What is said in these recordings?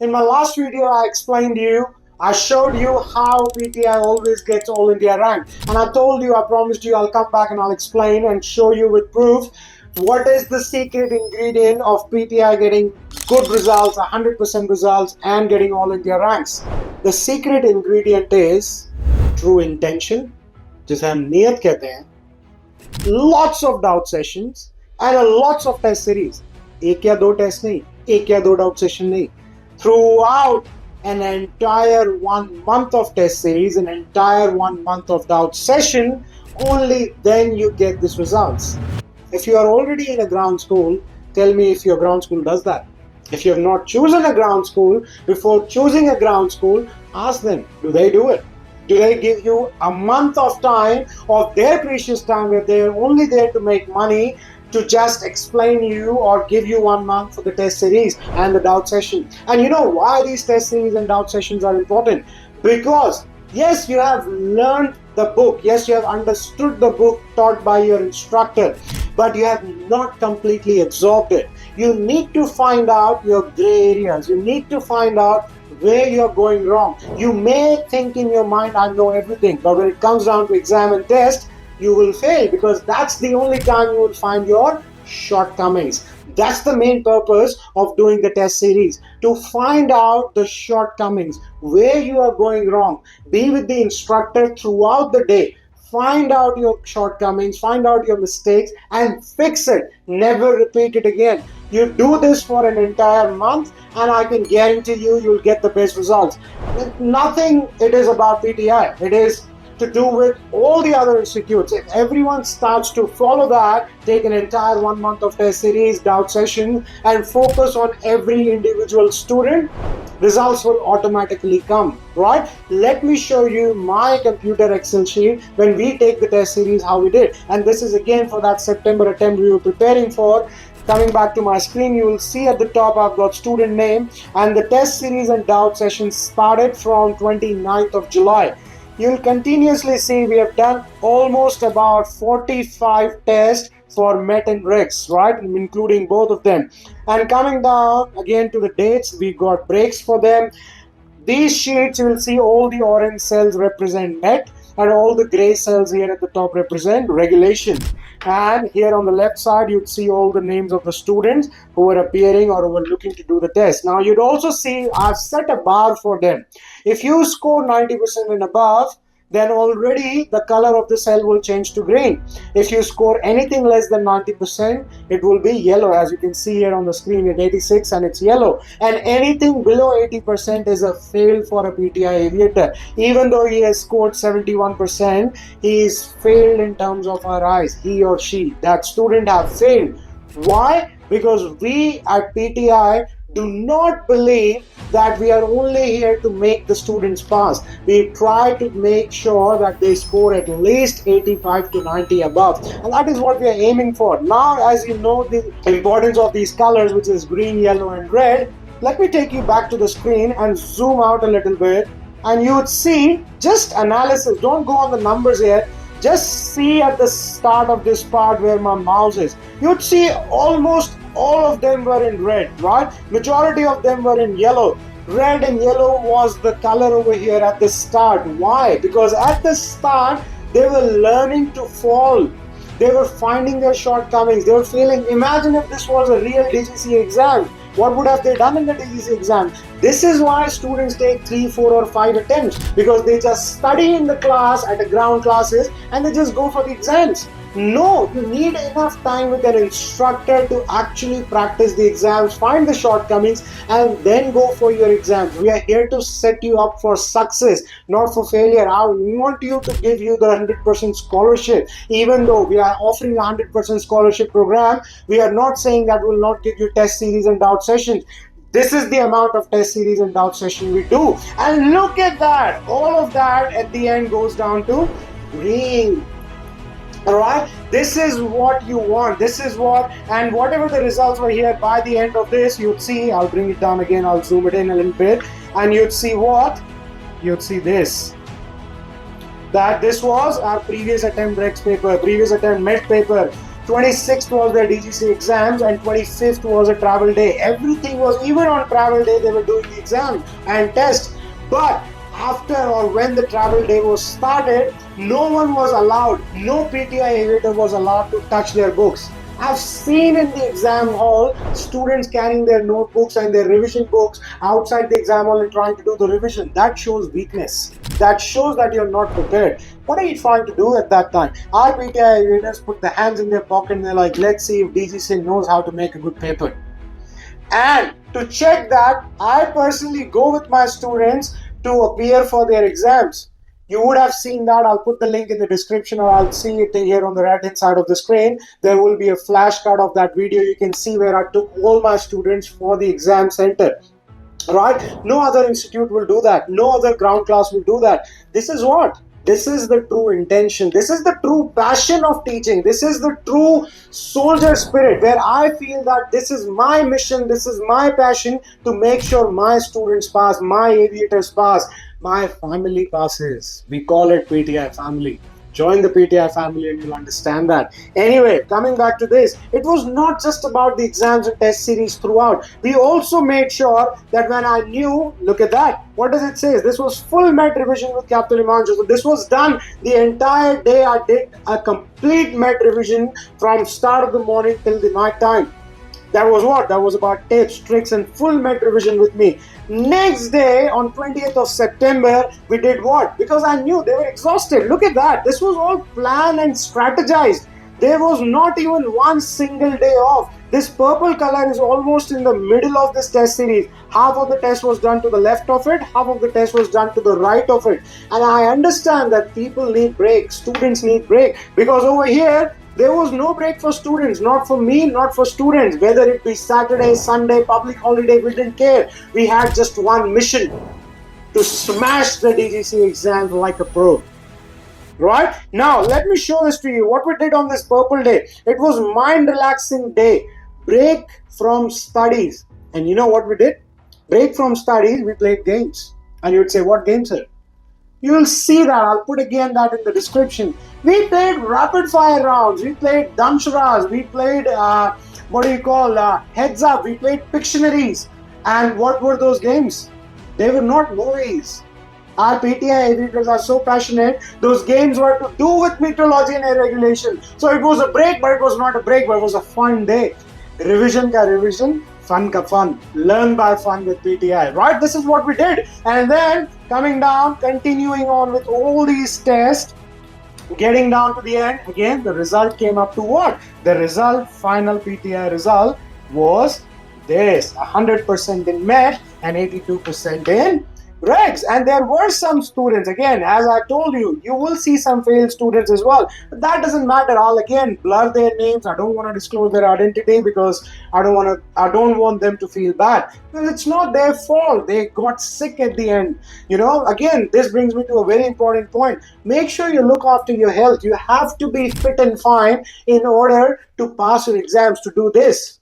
In my last video, I showed you how PTI always gets All India rank. And I promised you I'll come back and I'll explain and show you with proof what is the secret ingredient of PTI getting good results, 100% results, and getting All India ranks. The secret ingredient is true intention, जिसे हम नियत कहते हैं, lots of doubt sessions and lots of test series. एक या दो test नहीं, एक या दो doubt session नहीं. Throughout an entire 1 month of test series, an entire 1 month of doubt session, only then you get these results. If you are already in a ground school, tell me if your ground school does that. If you have not chosen a ground school, before choosing a ground school, ask them, do they do it? Do they give you a month of time, of their precious time, where they are only there to make money, to just explain you or give you 1 month for the test series and the doubt session? And you know why these test series and doubt sessions are important? Because yes, you have learned the book, yes, you have understood the book taught by your instructor, but you have not completely absorbed it. You need to find out your gray areas. You need to find out where you're going wrong. You may think in your mind, I know everything, but when it comes down to exam and test, you will fail, because that's the only time you will find your shortcomings. That's the main purpose of doing the test series, to find out the shortcomings, where you are going wrong. Be with the instructor throughout the day. Find out your shortcomings, find out your mistakes, and fix it. Never repeat it again. You do this for an entire month, and I can guarantee you, you'll get the best results. Nothing it is about PTI. It is to do with all the other institutes. If everyone starts to follow that, take an entire 1 month of test series, doubt session, and focus on every individual student, results will automatically come, right? Let me show you my computer Excel sheet when we take the test series, how we did. And this is again for that September attempt we were preparing for. Coming back to my screen, you will see at the top I've got student name, and the test series and doubt sessions started from 29th of July. You'll continuously see we have done almost about 45 tests for Met and Regs, right? Including both of them. And coming down again to the dates, we got breaks for them. These sheets, you will see all the orange cells represent Met, and all the gray cells here at the top represent regulation. And here on the left side, you'd see all the names of the students who were appearing or who were looking to do the test. Now, you'd also see I've set a bar for them. If you score 90% and above, then already the color of the cell will change to green. If you score anything less than 90%, it will be yellow. As you can see here on the screen, at 86 and it's yellow. And anything below 80% is a fail for a PTI aviator. Even though he has scored 71%, he is failed in terms of our eyes. He or she, that student, have failed. Why? Because we at PTI do not believe that we are only here to make the students pass. We try to make sure that they score at least 85 to 90 above. And that is what we are aiming for. Now, as you know the importance of these colors, which is green, yellow, and red, let me take you back to the screen and zoom out a little bit. And you would see just analysis. Don't go on the numbers here. Just see at the start of this part where my mouse is. You'd see almost all of them were in red, right? Majority of them were in yellow. Red and yellow was the color over here at the start. Why? Because at the start, they were learning to fall. They were finding their shortcomings. They were failing. Imagine if this was a real DGCA exam. What would have they done in the DGCA exam? This is why students take 3, 4, or 5 attempts, because they just study in the class at the ground classes and they just go for the exams. No, you need enough time with an instructor to actually practice the exams, find the shortcomings, and then go for your exams. We are here to set you up for success, not for failure. I want you to give you the 100% scholarship. Even though we are offering a 100% scholarship program, we are not saying that we will not give you test series and doubt sessions. This is the amount of test series and doubt session we do. And look at that. All of that at the end goes down to green. Alright, this is what you want. This is what, and whatever the results were here by the end of this, you'd see, I'll bring it down again, I'll zoom it in a little bit, and you'd see what? You'd see this. That this was our previous attempt Regs paper, previous attempt Met paper. 26th was their DGCA exams, and 25th was a travel day. Everything was, even on travel day, they were doing the exam and test. But after or when the travel day was started, no one was allowed, no PTI aviator was allowed to touch their books. I've seen in the exam hall students carrying their notebooks and their revision books outside the exam hall and trying to do the revision. That shows weakness. That shows that you're not prepared. What are you trying to do at that time? Our PTI aviators put their hands in their pocket and they're like, let's see if DGCA knows how to make a good paper. And to check that, I personally go with my students to appear for their exams. You would have seen that. I'll put the link in the description, or I'll see it here on the right hand side of the screen. There will be a flashcard of that video. You can see where I took all my students for the exam center. Right? No other institute will do that. No other ground class will do that. This is what? This is the true intention. This is the true passion of teaching. This is the true soldier spirit, where I feel that this is my mission, this is my passion to make sure my students pass, my aviators pass, my family passes. We call it PTI family. Join the PTI family and you'll understand that. Anyway, coming back to this, it was not just about the exams and test series throughout. We also made sure that when I knew, look at that, what does it say? This was full Met revision with Capt. Himanshu. So this was done the entire day. I did a complete Met revision from start of the morning till the night time. That was what? That was about tips, tricks, and full Met revision with me. Next day, on 20th of September, we did what? Because I knew they were exhausted. Look at that. This was all planned and strategized. There was not even one single day off. This purple color is almost in the middle of this test series. Half of the test was done to the left of it, half of the test was done to the right of it. And I understand that people need breaks, students need break, because over here, there was no break for students, not for me, not for students. Whether it be Saturday, Sunday, public holiday, we didn't care. We had just one mission: to smash the DGCA exams like a pro. Right? Now, let me show this to you. What we did on this purple day. It was mind-relaxing day. Break from studies. And you know what we did? Break from studies, we played games. And you would say, what games, sir? You will see that. I'll put again that in the description. We played rapid fire rounds. We played Damsharas. We played, heads up. We played Pictionaries. And what were those games? They were not movies. Our PTI aviators are so passionate. Those games were to do with meteorology and air regulation. So it was a break, but it was not a break, but it was a fun day. Revision ka revision, fun ka fun. Learn by fun with PTI, right? This is what we did. And then coming down, continuing on with all these tests, getting down to the end, again, the result came up to what? The result, final PTI result was this: 100% in Met and 82% in Regs. And there were some students, again, as I told you, you will see some failed students as well. But that doesn't matter. I'll again blur their names. I don't want to disclose their identity because I don't want them to feel bad. Because it's not their fault. They got sick at the end. You know, again, this brings me to a very important point. Make sure you look after your health. You have to be fit and fine in order to pass your exams, to do this.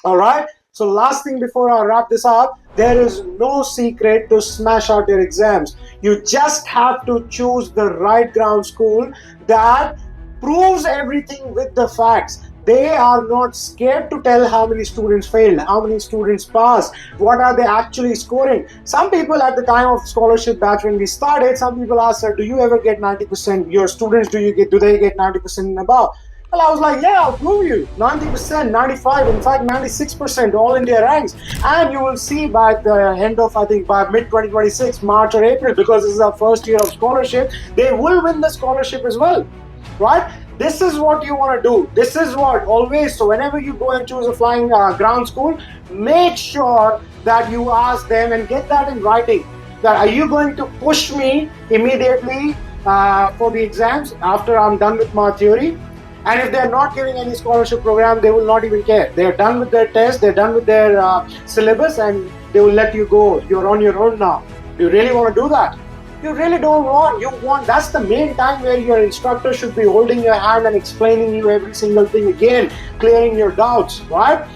All right? So last thing before I wrap this up, there is no secret to smash out your exams. You just have to choose the right ground school that proves everything with the facts. They are not scared to tell how many students failed, how many students passed, what are they actually scoring. Some people at the time of scholarship batch when we started, some people asked, sir, do you ever get 90%? Your students, do they get 90% and above? Well, I was like, yeah, I'll prove you. 90%, 95%, in fact, 96% all India ranks. And you will see by the end of, I think, by mid-2026, March or April, because this is our first year of scholarship, they will win the scholarship as well, right? This is what you want to do. This is what always, so whenever you go and choose a flying ground school, make sure that you ask them and get that in writing. That are you going to push me immediately for the exams after I'm done with my theory? And if they're not giving any scholarship program, they will not even care. They're done with their test, they're done with their syllabus, and they will let you go. You're on your own now. Do you really want to do that? You really don't want. That's the main time where your instructor should be holding your hand and explaining you every single thing again, clearing your doubts, right?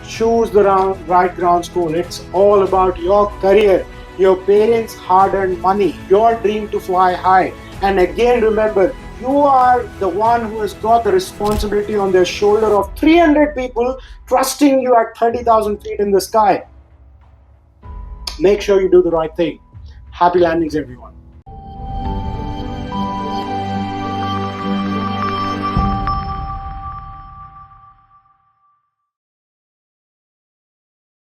Choose the right ground school. It's all about your career, your parents' hard-earned money, your dream to fly high. And again, remember, You are the one who has got the responsibility on their shoulder of 300 people trusting you at 30,000 feet in the sky. Make sure you do the right thing. Happy landings, everyone.